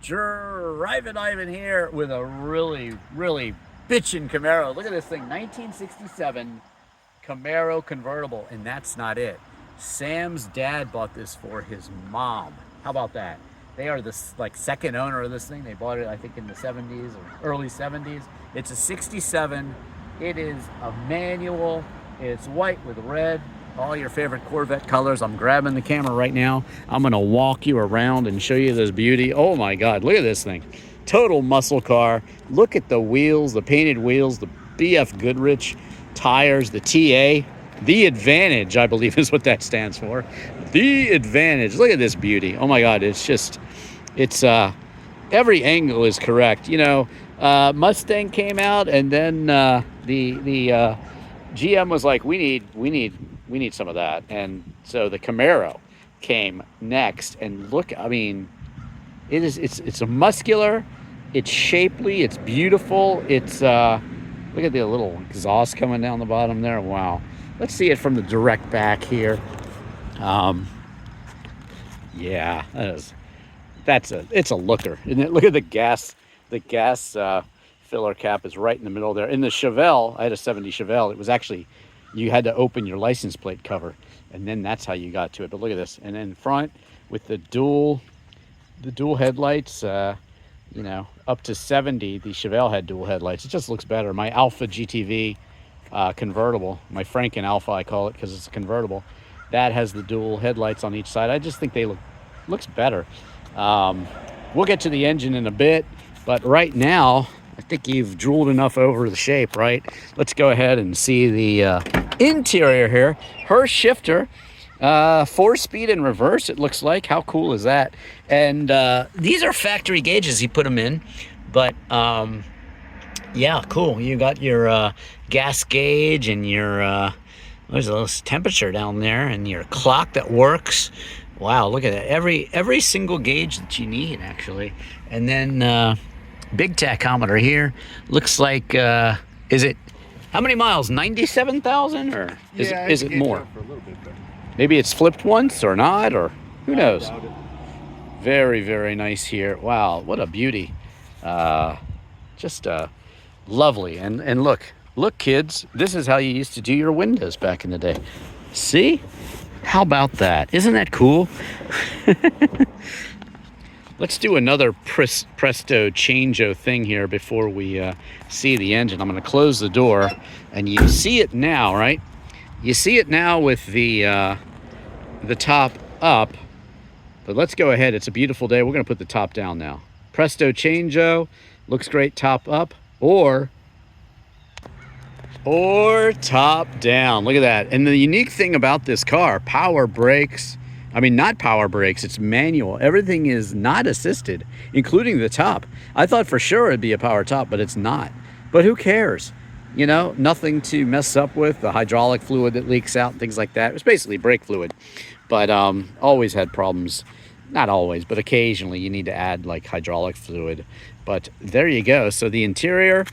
Drivin Ivan here with a really bitchin' Camaro. Look at this thing, 1967 Camaro Convertible, and that's not it. Sam's dad bought this for his mom. How about that? They are the second owner of this thing. They bought it, I think, in the 70s or early 70s. It's a 67. It is a manual. It's white with red. All your favorite Corvette colors. I'm grabbing the camera right now. I'm gonna walk you around and show you this beauty. Oh my God, look at this thing. Total muscle car. Look at the wheels, the painted wheels, the BF Goodrich tires, the TA. The Advantage, I believe is what that stands for. The Advantage. Look at this beauty. Oh my God, it's just, it's, every angle is correct. You know, Mustang came out, and then the GM was like, we need some of that. And so the Camaro came next, and look, I mean, it's a muscular, it's shapely, it's beautiful. It's look at the little exhaust coming down the bottom there. Wow. Let's see it from the direct back here. Yeah, it's a looker, isn't it? Look at the gas filler cap is right in the middle there. In the Chevelle, I had a 70 Chevelle. It was actually, you had to open your license plate cover, and then that's how you got to it. But look at this. And then front with the dual headlights, you know, up to 70, the Chevelle had dual headlights. It just looks better. My Alpha GTV convertible, my Franken Alpha, I call it, because it's a convertible, that has the dual headlights on each side. I just think they looks better. We'll get to the engine in a bit, but right now, I think you've drooled enough over the shape, right? Let's go ahead and see the interior here. Her shifter, 4-speed in reverse, it looks like. How cool is that? And these are factory gauges, he put them in. But yeah, cool. You got your gas gauge and your, there's a little temperature down there, and your clock that works. Wow, look at that. Every single gauge that you need, actually. And then big tachometer here. Looks like, is it, how many miles? 97,000, or is it more? For a little bit, but maybe it's flipped once or not, or who knows? Very nice here. Wow, what a beauty. Just lovely. And look kids, this is how you used to do your windows back in the day. See? How about that? Isn't that cool? Let's do another presto changeo thing here before we see the engine. I'm going to close the door, and you see it now, right? You see it now with the top up, but let's go ahead. It's a beautiful day. We're going to put the top down now. Presto changeo, looks great top up, or top down. Look at that. And the unique thing about this car, power brakes. I mean, not power brakes, it's manual. Everything is not assisted, including the top. I thought for sure it'd be a power top, but it's not. But who cares? You know, nothing to mess up with. The hydraulic fluid that leaks out and things like that. It's basically brake fluid. But always had problems. Not always, but occasionally you need to add like hydraulic fluid. But there you go. So the interior,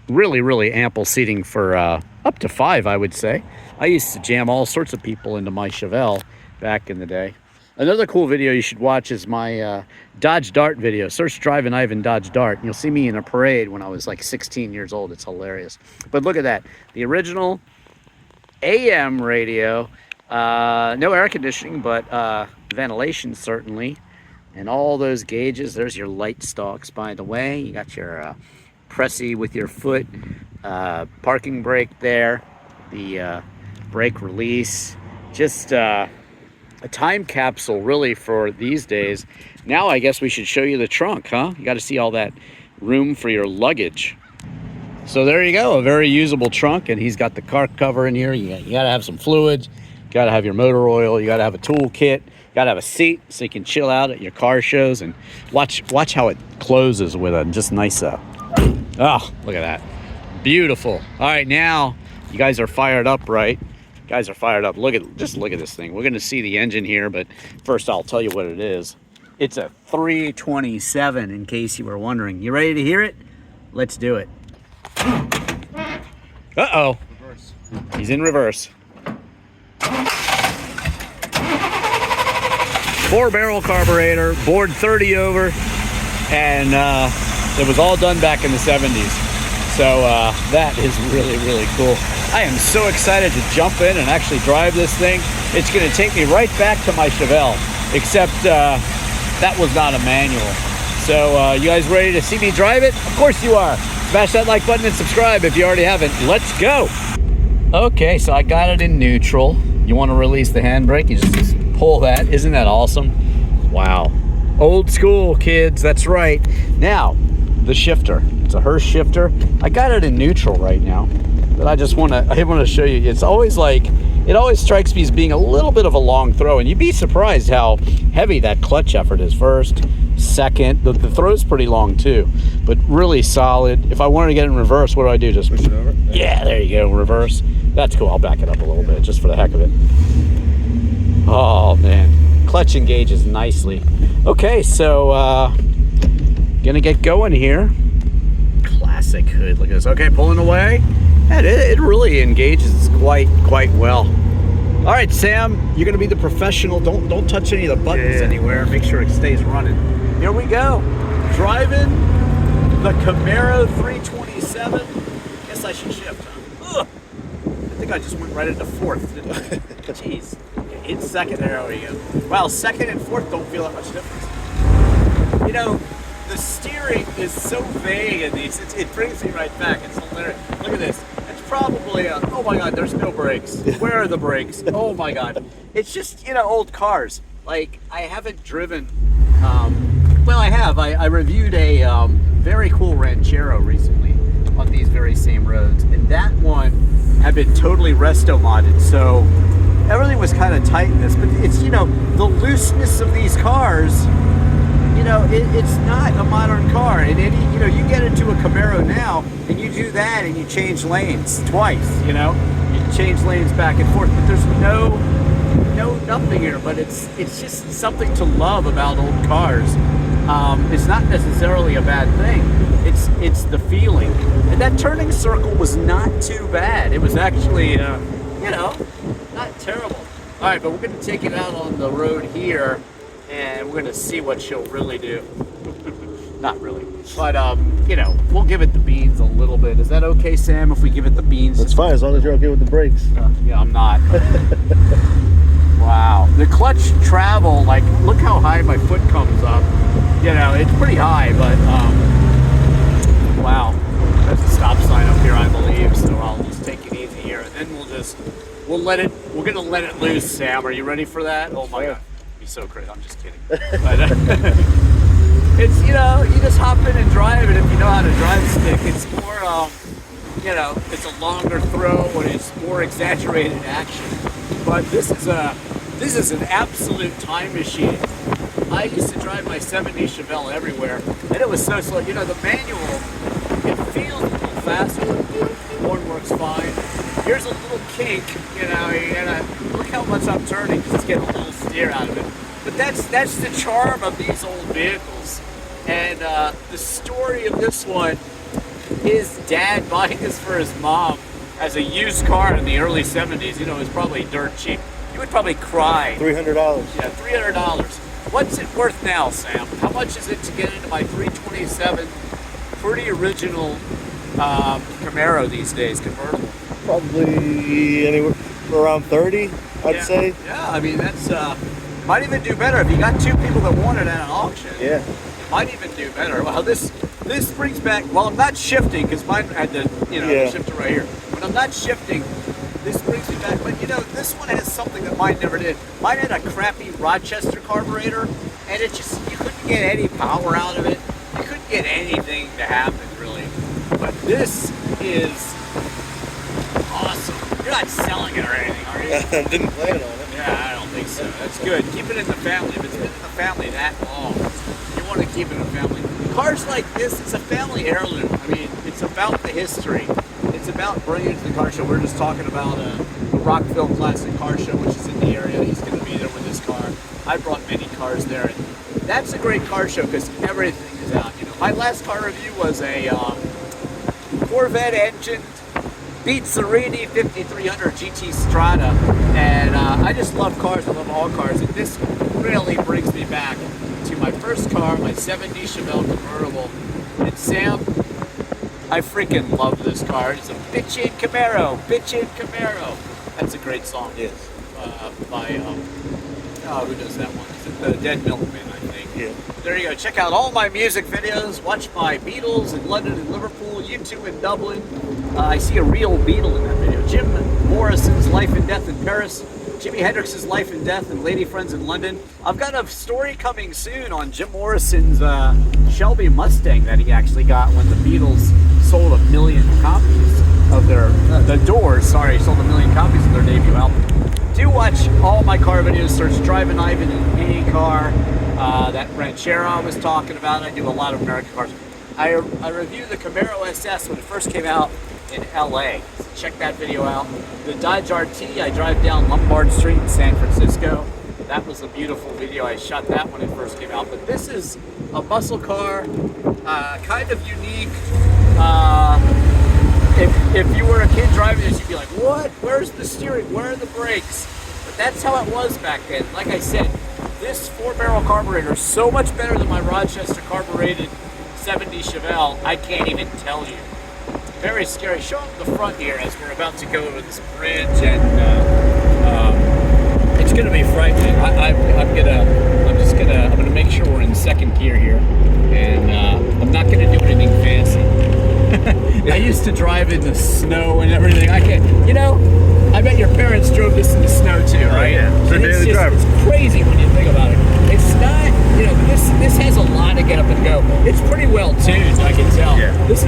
really ample seating for up to 5, I would say. I used to jam all sorts of people into my Chevelle back in the day. Another cool video you should watch is my Dodge Dart video. Search Drivin Ivan Dodge Dart, and you'll see me in a parade when I was like 16 years old. It's hilarious. But look at that. The original AM radio. No air conditioning, but ventilation certainly. And all those gauges. There's your light stalks, by the way. You got your pressy with your foot. Parking brake there. The brake release. Just a time capsule really for these days. Now I guess we should show you the trunk, huh? You got to see all that room for your luggage. So there you go, a very usable trunk, and he's got the car cover in here. You got to have some fluids, you got to have your motor oil, you got to have a tool kit, you got to have a seat so you can chill out at your car shows, and watch how it closes with a just nice oh, look at that. Beautiful. All right, now you guys are fired up, right? Guys are fired up. Just look at this thing. We're going to see the engine here, but first I'll tell you what it is. It's a 327, in case you were wondering. You ready to hear it? Let's do it. Uh-oh. reverse. He's in reverse. 4-barrel carburetor, bored 30 over. and it was all done back in the 70s. So that is really, really cool. I am so excited to jump in and actually drive this thing. It's going to take me right back to my Chevelle, except that was not a manual. So you guys ready to see me drive it? Of course you are. Smash that like button and subscribe if you already haven't. Let's go. Okay, so I got it in neutral. You want to release the handbrake, you just pull that. Isn't that awesome? Wow. Old school, kids, that's right. Now, the shifter. It's a Hurst shifter. I got it in neutral right now, but I want to show you. It's always like, it always strikes me as being a little bit of a long throw, and you'd be surprised how heavy that clutch effort is. First, second, the throw's pretty long too, but really solid. If I wanted to get it in reverse, what do I do? Just push it over? Yeah, there you go, reverse. That's cool. I'll back it up a little bit just for the heck of it. Oh man, clutch engages nicely. Okay, so gonna get going here. Classic hood, look at this. Okay, pulling away, and it really engages quite well. All right, Sam, you're gonna be the professional. Don't touch any of the buttons anywhere. Make sure it stays running. Here we go, driving the Camaro 327. Guess I should shift, huh? Ugh. I think I just went right into fourth, didn't I? Jeez. Okay, in second, there we go. Wow, second and fourth don't feel that much difference. You know, the steering is so vague in these, it brings me right back. It's hilarious. Look at this. It's probably, oh my God, there's no brakes. Where are the brakes? Oh my God. It's just, you know, old cars. Like, I haven't driven, well, I have. I reviewed a very cool Ranchero recently on these very same roads, and that one had been totally resto modded, so everything was kind of tight in this, but it's, you know, the looseness of these cars, you know, it's not a modern car. And any, you know, you get into a Camaro now and you do that and you change lanes twice, you know, you change lanes back and forth, but there's no nothing here. But it's just something to love about old cars. It's not necessarily a bad thing. It's the feeling. And that turning circle was not too bad. It was actually, you know, not terrible. All right, but we're going to take it out on the road here, and we're going to see what she'll really do. Not really, but you know, we'll give it the beans a little bit. Is that okay, Sam, if we give it the beans? That's fine, as long as you're okay with the brakes. Yeah, I'm not. Wow, the clutch travel, like, look how high my foot comes up. You know, it's pretty high, but wow. There's a stop sign up here, I believe, so I'll just take it easy here, and then we're gonna let it loose, Sam. Are you ready for that? Oh my God, it'd be so crazy. I'm just kidding. But it's, you know, you just hop in and drive it if you know how to drive a stick. It's more, you know, it's a longer throw and it's more exaggerated action. But this is an absolute time machine. I used to drive my 70s Chevelle everywhere, and it was so slow. You know, the manual, it feels a little faster. The horn works fine. Here's a little kink, you know, and look how much I'm turning because it's getting a little steer out of it. But that's the charm of these old vehicles. And the story of this one, his dad buying this for his mom as a used car in the early 70s, you know, it was probably dirt cheap. You would probably cry. $300. Yeah, $300. What's it worth now, Sam? How much is it to get into my 327 pretty original Camaro these days, convertible? Probably anywhere around 30, I'd say. Yeah, I mean, that's might even do better if you got two people that want it at an auction. Yeah. It might even do better. Well, this brings back, well, I'm not shifting because mine had the, you know, the shifter right here. When I'm not shifting, this brings me back. But, you know, this one has something that mine never did. Mine had a crappy Rochester carburetor, and it just, you couldn't get any power out of it. You couldn't get anything to happen, really. But this is awesome. You're not selling it or anything, are you? I didn't plan on it. Yeah, I don't think so. That's good. Keep it in the family. If it's been in the family that long, you want to keep it in the family. Cars like this, it's a family heirloom. I mean, it's about the history. It's about bringing it to the car show. We're just talking about the Rockville Classic Car Show, which is in the area. He's going to be there with his car. I brought many cars there. And that's a great car show because everything is out. You know, my last car review was a Corvette engined Beatzerini 5300 GT Strada, and I just love cars. I love all cars, and this really brings me back to to my first car, my 70 Chevelle convertible. And Sam, I freaking love this car. It's a bitchin' Camaro, bitchin' Camaro. That's a great song. Yes. By who does that one? Is it the Dead Milkman, I think? Yeah. There you go. Check out all my music videos. Watch my Beatles in London and Liverpool, you two in Dublin. I see a real Beatle in that video. Jim Morrison's Life and Death in Paris. Jimi Hendrix's Life and Death and Lady Friends in London. I've got a story coming soon on Jim Morrison's Shelby Mustang that he actually got when the Beatles sold 1 million copies of their, the Doors, sorry, sold 1 million copies of their debut album. Do watch all my car videos. Search Drivin Ivan in any car. That Ranchero I was talking about. I do a lot of American cars. I reviewed the Camaro SS when it first came out in LA. So check that video out. The Dodge RT, I drive down Lombard Street in San Francisco. That was a beautiful video. I shot that when it first came out. But this is a muscle car, kind of unique. If you were a kid driving this, you'd be like, what? Where's the steering? Where are the brakes? But that's how it was back then. Like I said, this 4-barrel carburetor is so much better than my Rochester carbureted 70 Chevelle, I can't even tell you. Very scary. Show them the front here as we're about to go over this bridge, and it's gonna be frightening. I'm gonna make sure we're in second gear here, and I'm not gonna do anything fancy. I used to drive in the snow and everything. I can't, you know, I bet your parents drove this in the snow too, right? Yeah, they're daily drivers. It's crazy when you think about it. It's not, you know, this has a lot to get up and go. It's pretty well tuned, I can tell. Yeah. This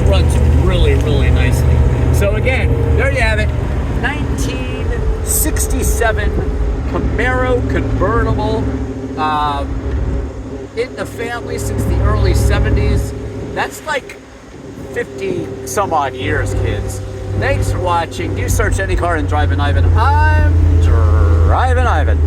runs really, really nicely. So again, there you have it. 1967 Camaro Convertible. In the family since the early 70s. That's like 50 some odd years, kids. Thanks for watching. Do search any car in Drivin Ivan. I'm Drivin Ivan.